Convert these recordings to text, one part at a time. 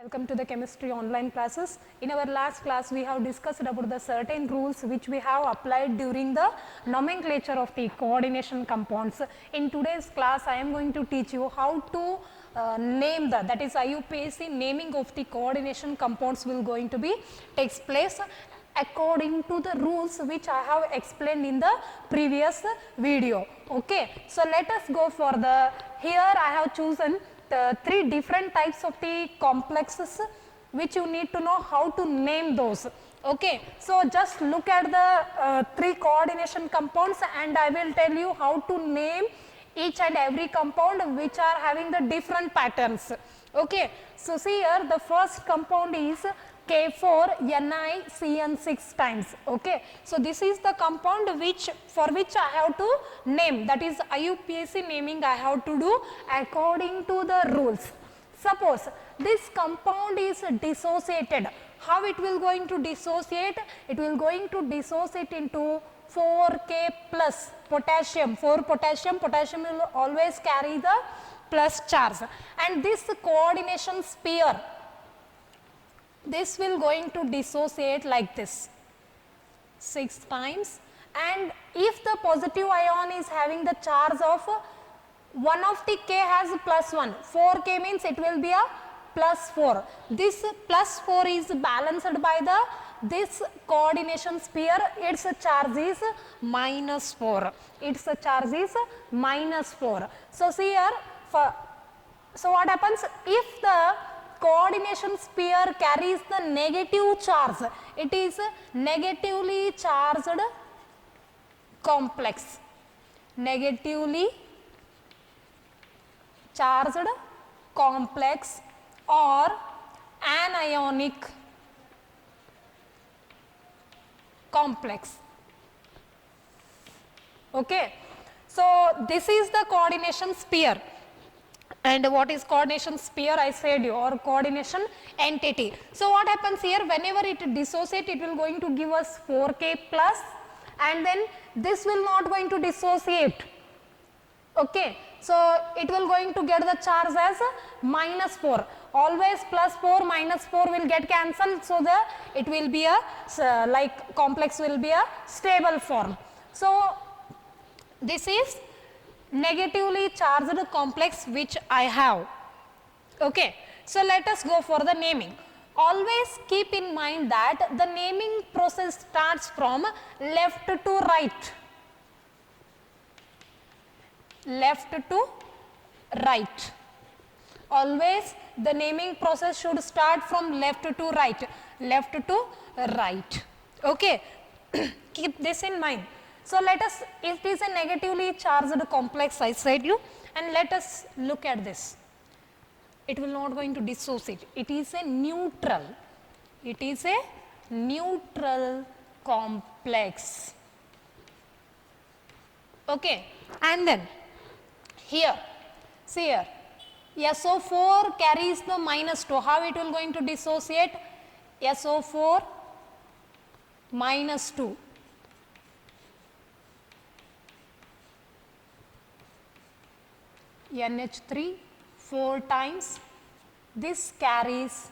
Welcome to the chemistry online classes. In our last class, we have discussed about the certain rules which we have applied during the nomenclature of the coordination compounds. In today's class, I am going to teach you how to name that is IUPAC naming of the coordination compounds will going to be takes place according to the rules which I have explained in the previous video. Okay, so let us go for here I have chosen three different types of the complexes which you need to know how to name those. Okay, so just look at the three coordination compounds and I will tell you how to name each and every compound which are having the different patterns. Okay, so see here the first compound is K4NiCN6 times. Okay, so this is the compound for which I have to name, that is IUPAC naming I have to do according to the rules. Suppose this compound is dissociated, how it will going to dissociate? It will going to dissociate into 4K plus potassium. 4 potassium, potassium will always carry the plus charge, and this coordination sphere, this will going to dissociate like this 6 times, and if the positive ion is having the charge of one of the K has plus 1, 4K means it will be a plus 4. This plus 4 is balanced by this coordination sphere, its charge is minus 4. Its charge is minus 4. So see here, so what happens if the coordination sphere carries the negative charge? It is negatively charged complex. Negatively charged complex or anionic complex. Okay, so this is the coordination sphere. And what is coordination sphere? I said you, or coordination entity. So what happens here, whenever it dissociates, it will going to give us 4K plus, and then this will not going to dissociate. Okay, so it will going to get the charge as minus 4. Always plus 4 minus 4 will get cancelled, so it will be a like complex will be a stable form. So this is negatively charged complex which I have. Okay, so let us go for the naming. Always keep in mind that the naming process starts from left to right. Left to right. Always the naming process should start from left to right. Left to right. Okay, keep this in mind. So let us, it is a negatively charged complex, I said you, and let us look at this. It will not going to dissociate. It is a neutral. It is a neutral complex. Okay, and then here, see here, SO4 carries the minus 2. How it will going to dissociate? SO4 minus 2. NH3 4 times, this carries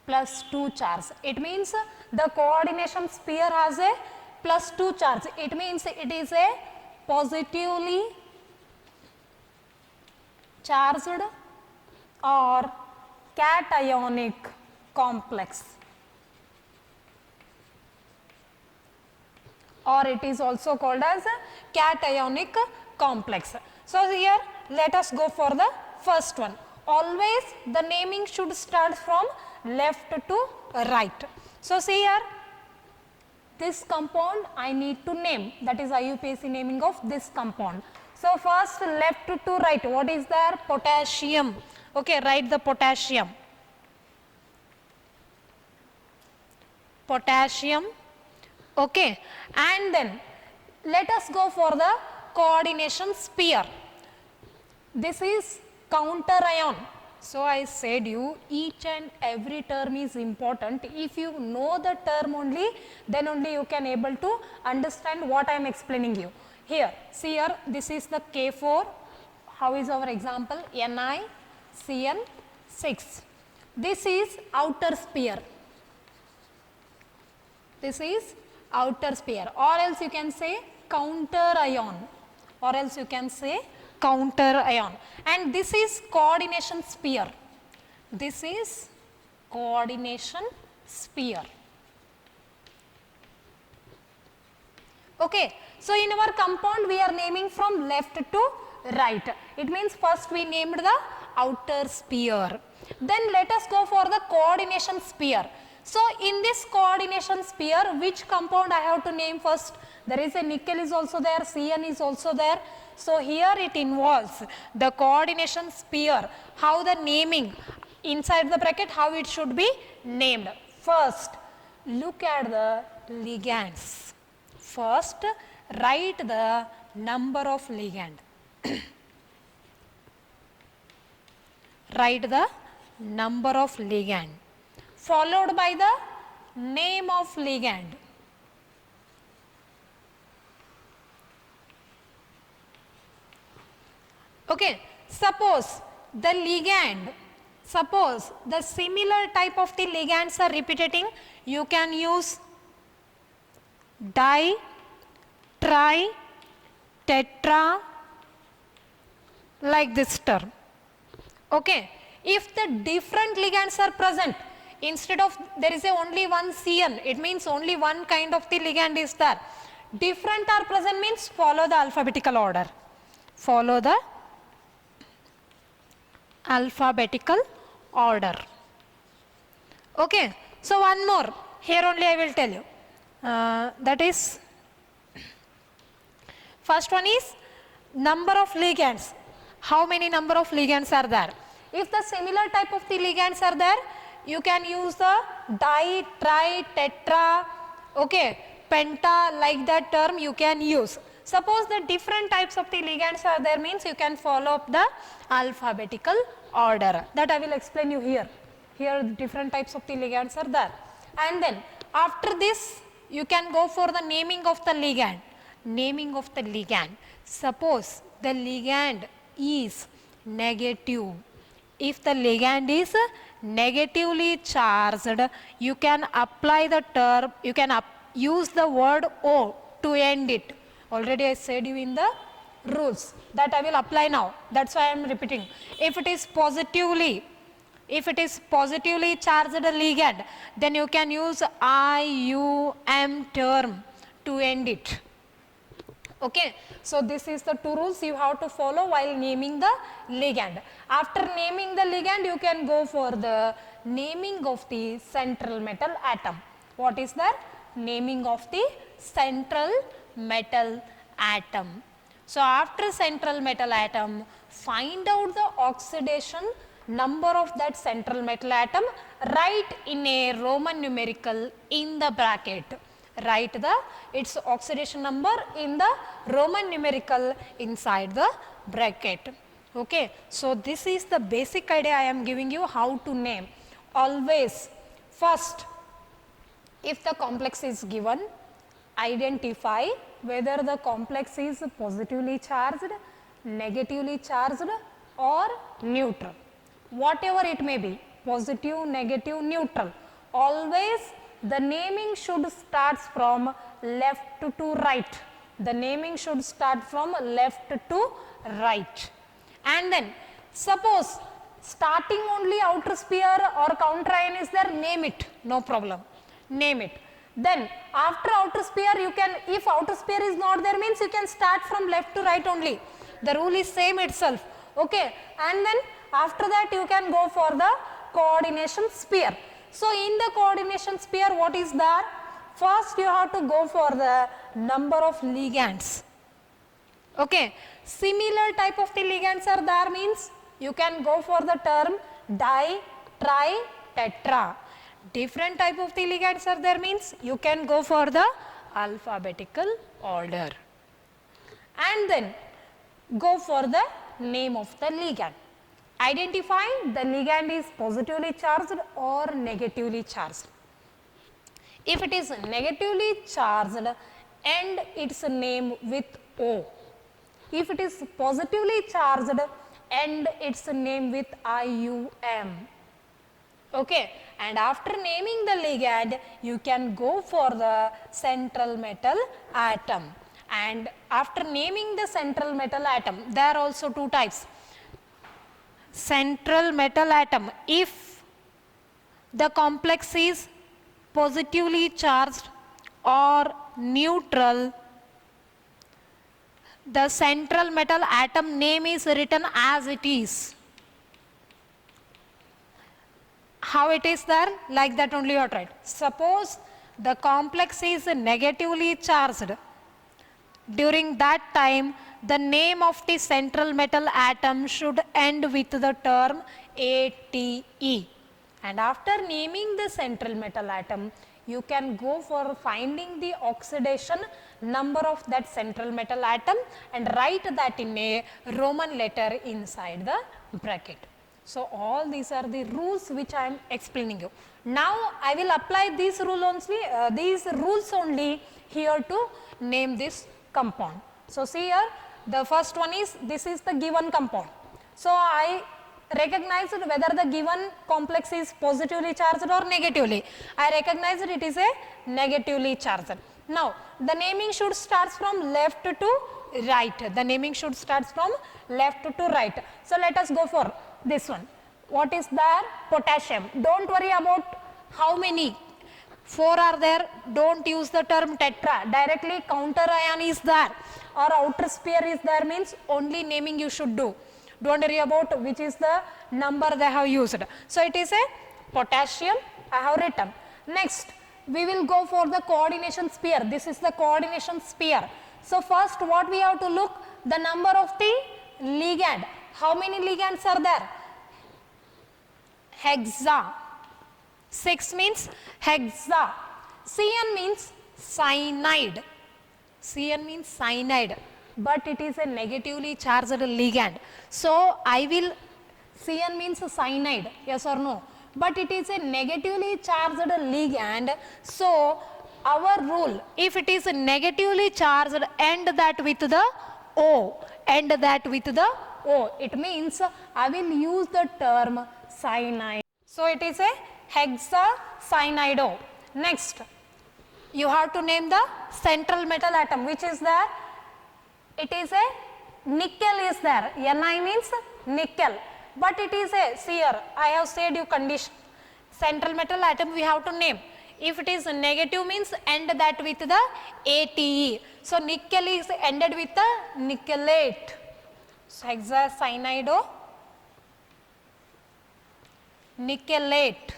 plus 2 charge. It means the coordination sphere has a plus 2 charge. It means it is a positively charged or cationic complex, or it is also called as a cationic complex. So here let us go for the first one. Always the naming should start from left to right. So see here, this compound I need to name, that is IUPAC naming of this compound. So first left to right, what is there? Potassium. Okay, write the potassium. Potassium. Okay, and then let us go for the coordination sphere. This is counter ion. So I said you, each and every term is important. If you know the term only, then only you can able to understand what I am explaining you. Here, see here, this is the K4. How is our example? NiCN6. This is outer sphere. This is outer sphere, or else you can say counter ion, or else you can say counter ion. And this is coordination sphere. This is coordination sphere. Okay. So, in our compound we are naming from left to right. It means first we named the outer sphere. Then let us go for the coordination sphere. So, in this coordination sphere, which compound I have to name first? There is a nickel is also there, CN is also there. So, here it involves the coordination sphere, how the naming inside the bracket, how it should be named. First, look at the ligands. First, write the number of ligand. Write the number of ligand, followed by the name of ligand. Okay. Suppose the ligand, suppose the similar type of the ligands are repeating, you can use di, tri, tetra, like this term. Okay. If the different ligands are present, instead of there is only one CN, it means only one kind of the ligand is there. Different are present means follow the alphabetical order. Follow the alphabetical order. Okay. So, one more, here only I will tell you. That is, first one is number of ligands. How many number of ligands are there? If the similar type of the ligands are there, you can use the di, tri, tetra, okay, penta, like that term you can use. Suppose the different types of the ligands are there means you can follow up the alphabetical order. That I will explain you here. Here different types of the ligands are there. And then after this you can go for the naming of the ligand. Naming of the ligand. Suppose the ligand is negative. If the ligand is negatively charged, you can apply the term, you can use the word O to end it. Already I said you in the rules, that I will apply now. That's why I am repeating. If it is positively charged ligand, then you can use IUM term to end it. Okay. So, this is the two rules you have to follow while naming the ligand. After naming the ligand, you can go for the naming of the central metal atom. What is that? Naming of the central metal atom. So, after central metal atom, find out the oxidation number of that central metal atom, write in a Roman numerical in the bracket. Write the its oxidation number in the Roman numerical inside the bracket. Okay. So, this is the basic idea I am giving you how to name. Always first, if the complex is given, identify whether the complex is positively charged, negatively charged or neutral. Whatever it may be, positive, negative, neutral, always the naming should start from left to right. The naming should start from left to right. And then suppose starting only outer sphere or counter ion is there, name it, no problem, name it. Then after outer sphere you can, if outer sphere is not there means you can start from left to right only. The rule is same itself. Okay. And then after that you can go for the coordination sphere. So, in the coordination sphere what is there? First you have to go for the number of ligands. Okay. Similar type of the ligands are there means you can go for the term di, tri, tetra. Different type of the ligands are there means you can go for the alphabetical order. And then go for the name of the ligand. Identify the ligand is positively charged or negatively charged. If it is negatively charged, end its name with O. If it is positively charged, end its name with IUM. Okay, and after naming the ligand, you can go for the central metal atom. And after naming the central metal atom, there are also two types. Central metal atom, if the complex is positively charged or neutral, the central metal atom name is written as it is. How it is there? Like that only you have tried. Suppose the complex is negatively charged. During that time, the name of the central metal atom should end with the term ATE. And after naming the central metal atom, you can go for finding the oxidation number of that central metal atom and write that in a Roman letter inside the bracket. So, all these are the rules which I am explaining you. Now, I will apply these rules only here to name this compound. So, see here, the first one is, this is the given compound. So, I recognize whether the given complex is positively charged or negatively. I recognize it is a negatively charged. Now, the naming should start from left to right. The naming should start from left to right. So, let us go for this one. What is there? Potassium. Don't worry about how many. 4 are there. Don't use the term tetra. Directly counter ion is there or outer sphere is there, means only naming you should do. Don't worry about which is the number they have used. So, it is a potassium I have written. Next, we will go for the coordination sphere. This is the coordination sphere. So, first what we have to look, the number of the ligand. How many ligands are there? Hexa. 6 means hexa. Cn means cyanide. Cn means cyanide, but it is a negatively charged ligand. So, I will, Cn means cyanide, yes or no? But it is a negatively charged ligand. So, our rule, if it is negatively charged, end that with the O. End that with the O. It means I will use the term cyanide. So, it is a hexacyanido. Next, you have to name the central metal atom, which is there. It is a nickel is there. Ni means nickel. But it is a, see here, I have said you condition. Central metal atom we have to name. If it is negative means end that with the ATE. So, nickel is ended with the nickelate. So, hexacyanido nickelate.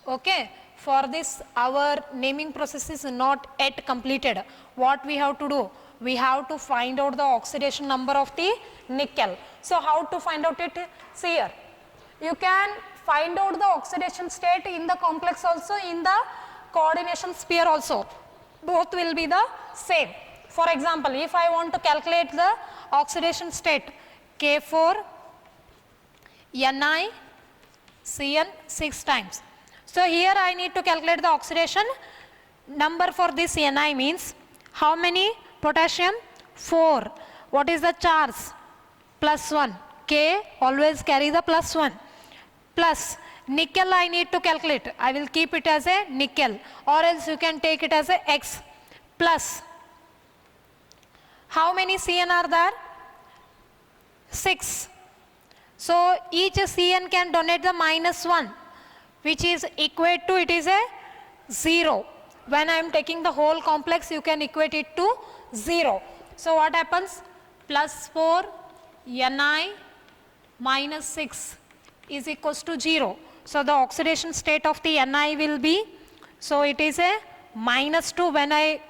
Okay. For this, our naming process is not yet completed. What we have to do? We have to find out the oxidation number of the nickel. So, how to find out it? See here. You can find out the oxidation state in the complex also, in the coordination sphere also. Both will be the same. For example, if I want to calculate the oxidation state, K4 Ni Cn 6 times. So, here I need to calculate the oxidation number for this Ni means how many potassium? 4. What is the charge? +1. K always carry the +1. Plus nickel I need to calculate. I will keep it as a nickel, or else you can take it as a X. Plus how many Cn are there? 6. So, each Cn can donate the -1, which is equate to, it is a 0. When I am taking the whole complex, you can equate it to 0. So, what happens? +4 Ni -6 is equals to 0. So, the oxidation state of the Ni will be, so it is a -2. When I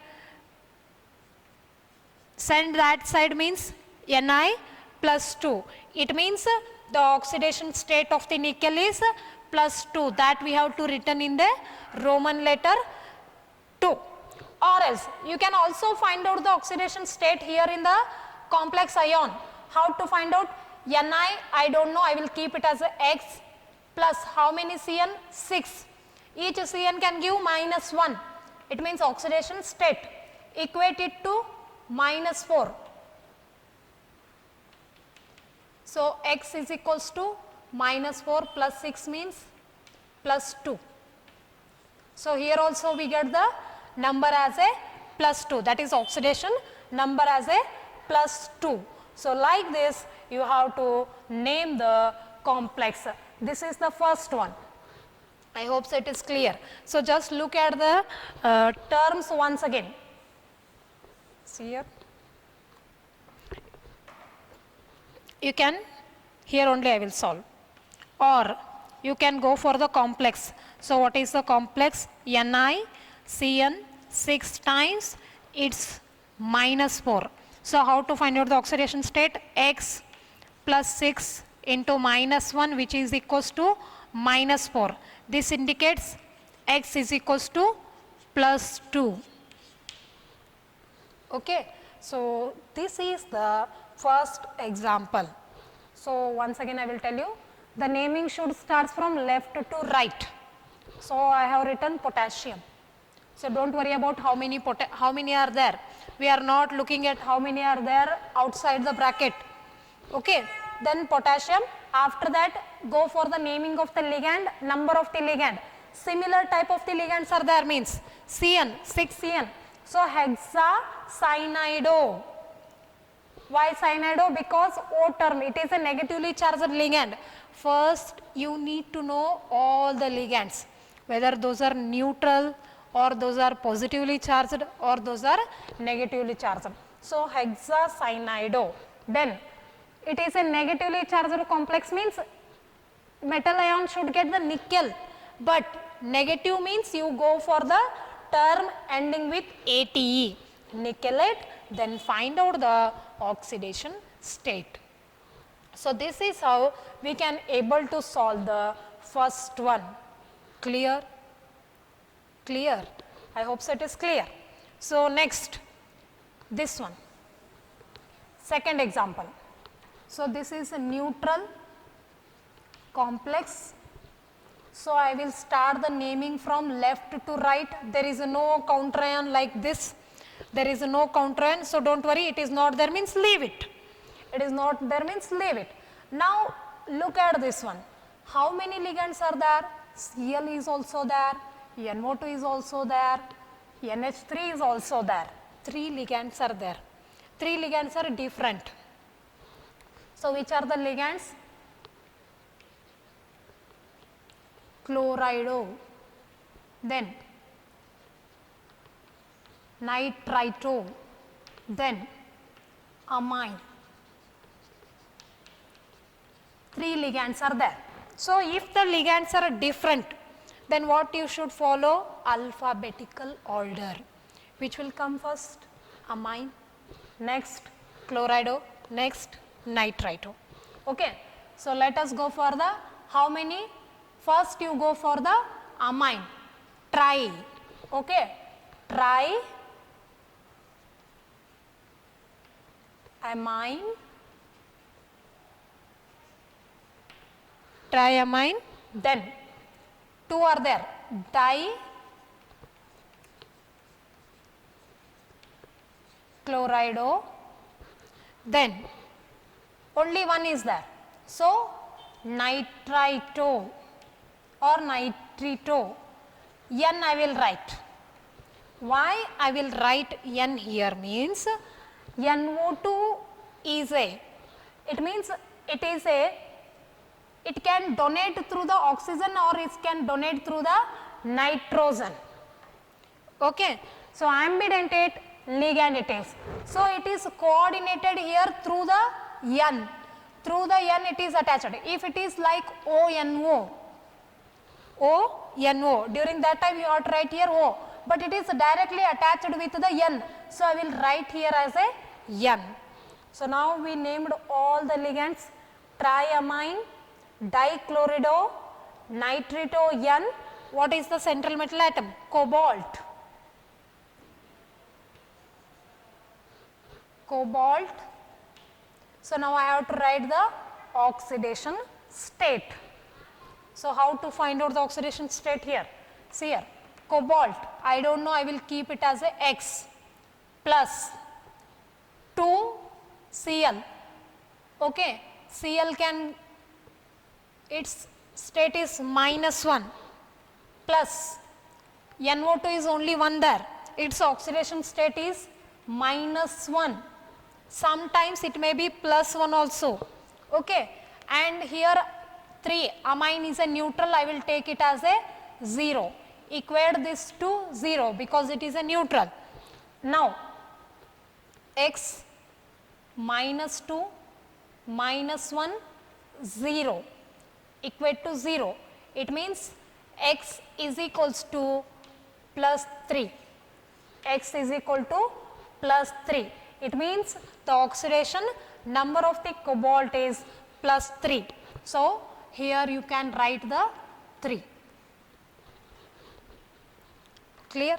send that side means Ni +2. It means the oxidation state of the nickel is +2. That we have to written in the Roman letter 2. Or else you can also find out the oxidation state here in the complex ion. How to find out? Ni I don't know, I will keep it as a X plus how many Cn? 6. Each Cn can give -1. It means oxidation state. Equate it to -4. So, X is equals to -4 plus 6 means plus 2. So here also we get the number as a plus 2, that is oxidation number as a plus 2. So like this you have to name the complex. This is the first one. I hope so it is clear. So just look at the terms once again. See here. You can, here only I will solve, or you can go for the complex. So what is the complex? NiCN 6 times its minus 4. So how to find out the oxidation state? X plus 6 into minus 1, which is equals to minus 4. This indicates X is equals to plus 2. Okay. So this is the first example. So once again I will tell you, the naming should start from left to right. So I have written potassium. So don't worry about how many are there. We are not looking at how many are there outside the bracket. Okay. Then potassium. After that go for the naming of the ligand, number of the ligand. Similar type of the ligands are there, means CN, 6CN. So hexacyanido. Why cyanido? Because O term, it is a negatively charged ligand. First you need to know all the ligands, whether those are neutral or those are positively charged or those are negatively charged. So hexacyanido. Then it is a negatively charged complex, means metal ion should get the nickel, but negative means you go for the term ending with ATE, nickelate, then find out the oxidation state. So this is how we can able to solve the first one. Clear? Clear? I hope so it is clear. So next, this one, second example. So this is a neutral complex. So I will start the naming from left to right. There is no counter ion like this. There is no counter ion. So don't worry, it is not there means leave it. It is not there means leave it. Now look at this one. How many ligands are there? Cl is also there. NO2 is also there. NH3 is also there. 3 ligands are there. 3 ligands are different. So which are the ligands? Chlorido, then nitrito, then amine. 3 ligands are there. So if the ligands are different, then what you should follow? Alphabetical order. Which will come first? Amine, next chlorido, next nitrito. Okay. So let us go for the how many? First you go for the amine, tri, okay, tri, amine, triamine, then 2 are there, di, chlorido, then only one is there. So nitrito or nitrito, N I will write. Why I will write N here means NO2 is a, it means it is a, it can donate through the oxygen or it can donate through the nitrogen. Okay. So ambidentate ligand it is. So it is coordinated here through the N. Through the N it is attached. If it is like ONO, during that time you have to write here O, but it is directly attached with the N. So I will write here as a N. So now we named all the ligands: triamine, dichlorido, nitrito, N. What is the central metal atom? Cobalt. Cobalt. So now I have to write the oxidation state. So how to find out the oxidation state here? See here, cobalt, I don't know, I will keep it as a X plus 2 Cl. Okay, Cl can, its state is -1. plus NO2 is only 1 there, its oxidation state is -1. Sometimes it may be +1 also. Okay. And here 3, amine is a neutral, I will take it as a 0. Equate this to 0 because it is a neutral. Now, x -2 -1 0 equate to 0. It means x is equals to +3. X is equal to +3. It means the oxidation number of the cobalt is +3. So, here you can write the 3. Clear?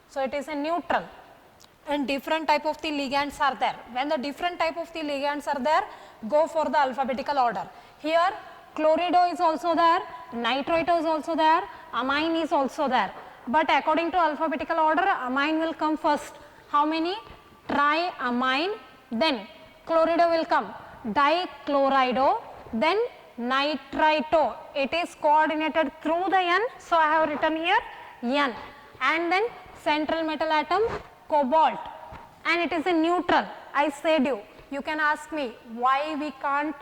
So, it is a neutral and different type of the ligands are there. When the different type of the ligands are there, go for the alphabetical order. Here chlorido is also there, nitrito is also there, amine is also there. But according to alphabetical order, amine will come first. How many? Triamine, then chlorido will come, dichlorido, then nitrito. It is coordinated through the N, so I have written here N. And then central metal atom cobalt, and it is a neutral. I said you can ask me why we can't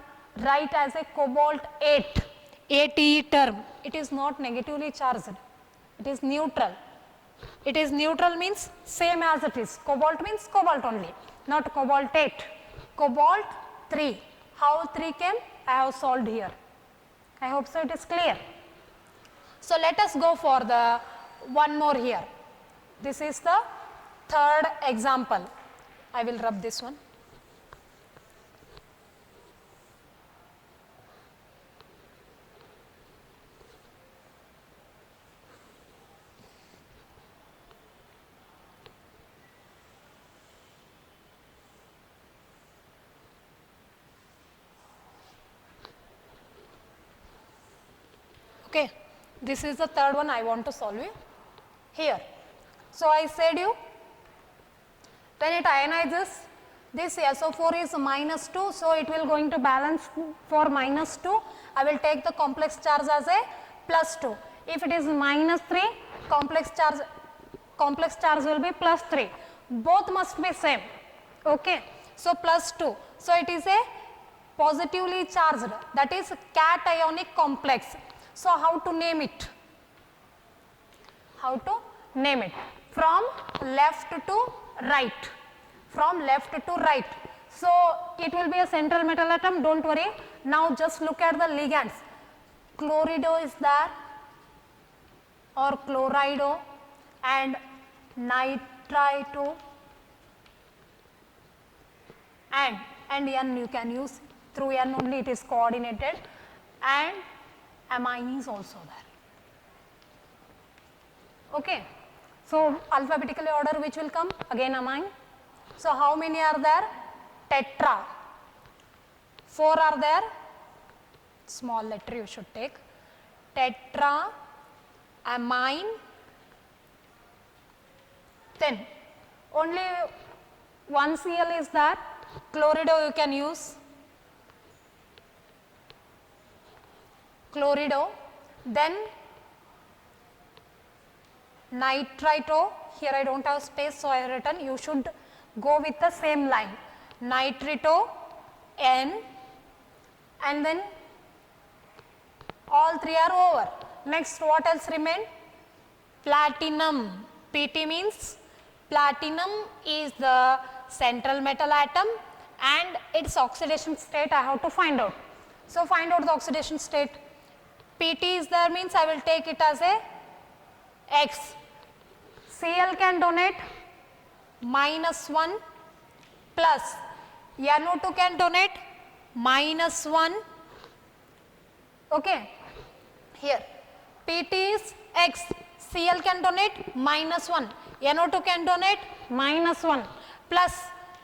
write as a cobalt 8, ATE term. It is not negatively charged, it is neutral. It is neutral means same as it is. Cobalt means cobalt only, not cobalt 8. Cobalt 3. How 3 came? I have solved here. I hope so it is clear. So, let us go for the one more here. This is the third example. I will rub this one. Okay. This is the third one I want to solve it here. So, I said you when it ionizes, this SO4 is -2, so it will going to balance for -2. I will take the complex charge as a +2. If it is -3, complex charge will be +3. Both must be same. Okay. So, +2. So, it is a positively charged, that is cationic complex. So, how to name it? How to name it? From left to right. From left to right. So, it will be a central metal atom, do not worry. Now, just look at the ligands. Chlorido is there or chlorido and nitrito and N you can use, through N only it is coordinated, and amine is also there. Okay. So, alphabetically order which will come? Again amine. So, how many are there? Tetra. 4 are there. Small letter you should take. Tetra, amine. Then only one Cl is there. Chlorido you can use. Chlorido. Then nitrito, here I do not have space, so I have written, you should go with the same line, nitrito, N, and then all 3 are over. Next, what else remain? Platinum. PT means platinum is the central metal atom and its oxidation state I have to find out. So, find out the oxidation state. PT is there means I will take it as a X. Cl can donate -1 plus NO2 can donate -1. Okay. Here PT is X, Cl can donate -1, NO2 can donate -1 plus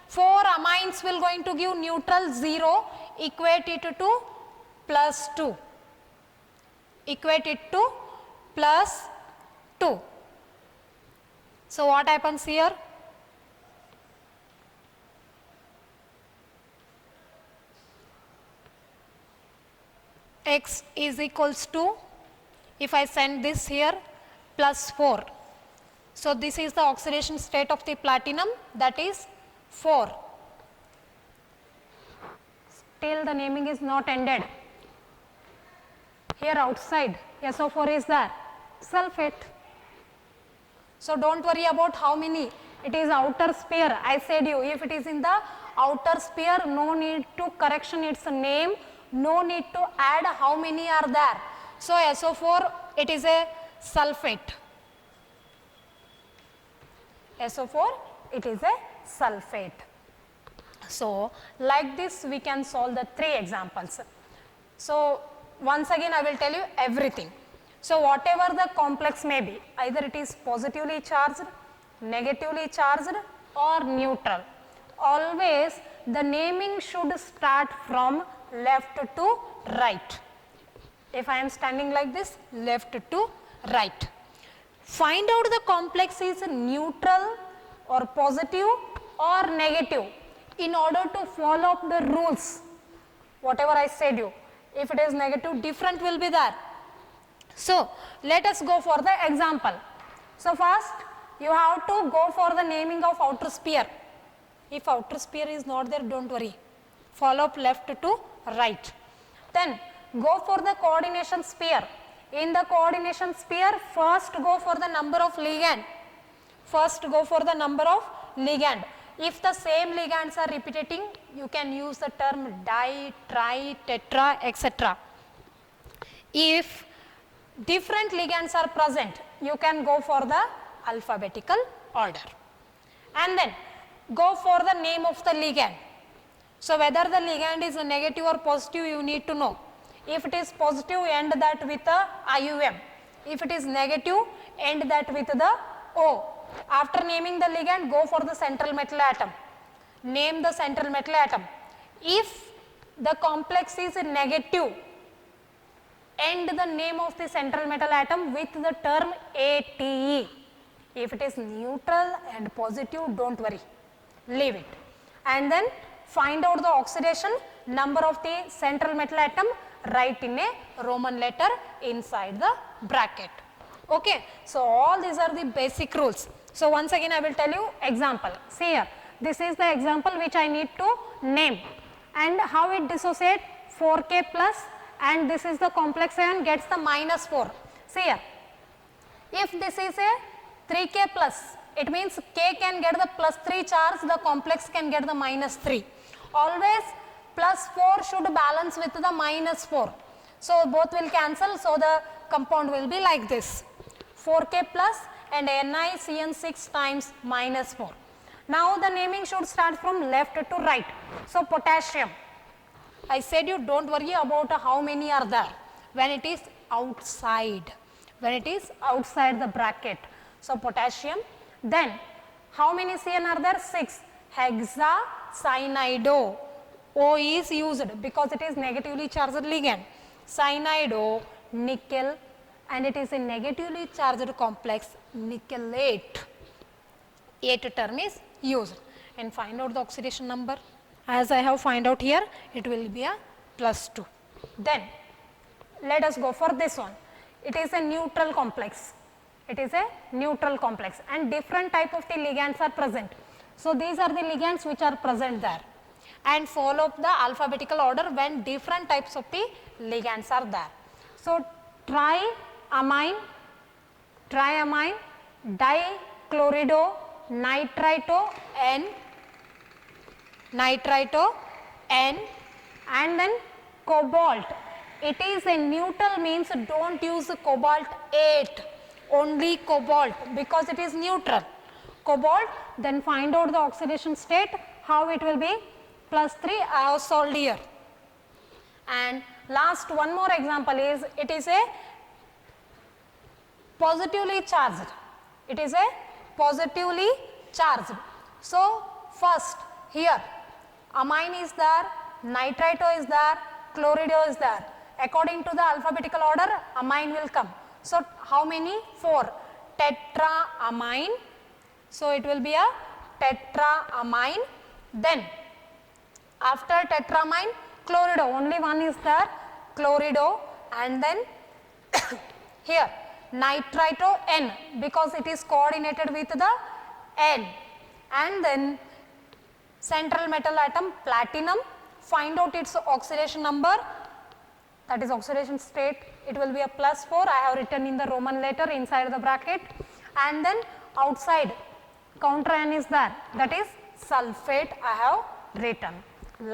4 amines will going to give neutral 0, equate it to +2. Equate it to +2. So, what happens here? X is equals to If I send this here, plus 4. So this is the oxidation state of the platinum, that is 4. Still the naming is not ended. Here outside SO4 is there, sulfate. So don't worry about how many, it is outer sphere. I said you, if it is in the outer sphere, no need to correction its name, no need to add how many are there. So SO4, it is a sulfate. SO4, it is a sulfate. So like this we can solve the 3 examples. So once again I will tell you everything. So whatever the complex may be, either it is positively charged, negatively charged or neutral, always the naming should start from left to right. If I am standing like this, left to right. Find out the complex is neutral or positive or negative in order to follow up the rules, whatever I said you. If it is negative, different will be there. So let us go for the example. So first you have to go for the naming of outer sphere. If outer sphere is not there, don't worry, follow up left to right. Then go for the coordination sphere. In the coordination sphere, first go for the number of ligand. First go for the number of ligand. If the same ligands are repeating, you can use the term di, tri, tetra, etc. If different ligands are present, you can go for the alphabetical order. And then go for the name of the ligand. So whether the ligand is negative or positive, you need to know. If it is positive, end that with a IUM. If it is negative, end that with the O. After naming the ligand, go for the central metal atom. Name the central metal atom. If the complex is negative, end the name of the central metal atom with the term ATE. If it is neutral and positive, don't worry, leave it. And then find out the oxidation number of the central metal atom, write in a Roman letter inside the bracket. Okay, so all these are the basic rules. So once again I will tell you example. See here, this is the example which I need to name, and how it dissociate 4K plus, and this is the complex ion gets the minus 4. See here, if this is a 3K plus, it means K can get the plus 3 charge, the complex can get the minus 3. Always plus 4 should balance with the minus 4. So both will cancel, so the compound will be like this, 4K plus and NiCN6 times minus 4. Now the naming should start from left to right. So potassium, I said you don't worry about how many are there when it is outside, the bracket. So potassium, then how many CN are there? 6. Hexacyanide, O is used because it is negatively charged ligand. Cyanide, nickel, and it is a negatively charged complex, nickelate. 8 term is used. And find out the oxidation number. As I have find out here, it will be a plus 2. Then let us go for this one. It is a neutral complex. It is a neutral complex, and different type of the ligands are present. So these are the ligands which are present there, and follow up the alphabetical order when different types of the ligands are there. So triamine, dichlorido, nitrito, N, and then cobalt. It is a neutral, means don't use cobalt 8, only cobalt because it is neutral. Cobalt, then find out the oxidation state, how it will be, plus 3, I have solved here. And last one more example is, it is a positively charged. It is a positively charged. So first here amine is there, nitrito is there, chlorido is there. According to the alphabetical order, amine will come. So how many? 4. Tetraamine. So it will be a tetraamine. Then after tetraamine, chlorido, only one is there, chlorido, and then here nitrito N because it is coordinated with the N, and then central metal atom platinum, find out its oxidation number, that is oxidation state, it will be a +4, I have written in the Roman letter inside the bracket, and then outside counter N is there, that is sulfate I have written.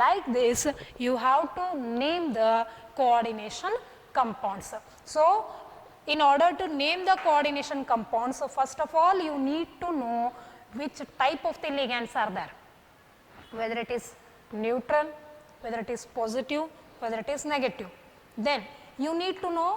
Like this you have to name the coordination compounds. So in order to name the coordination compounds, so first of all you need to know which type of the ligands are there, whether it is neutral, whether it is positive, whether it is negative. Then you need to know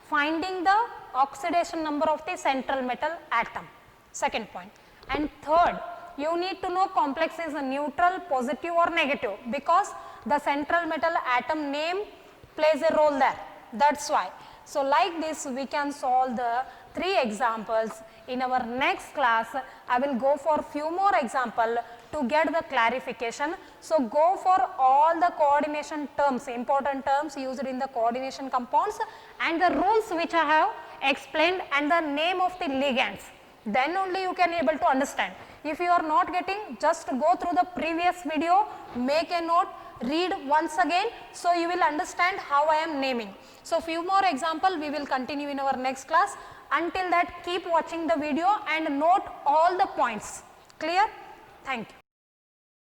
finding the oxidation number of the central metal atom, second point. And third, you need to know complex is a neutral, positive or negative, because the central metal atom name plays a role there, that is why. So like this we can solve the 3 examples. In our next class I will go for few more example to get the clarification. So go for all the coordination terms, important terms used in the coordination compounds and the rules which I have explained and the name of the ligands, then only you can able to understand. If you are not getting, just go through the previous video, make a note, read once again, so you will understand how I am naming. So few more example we will continue in our next class. Until that, keep watching the video and note all the points. Clear? Thank you.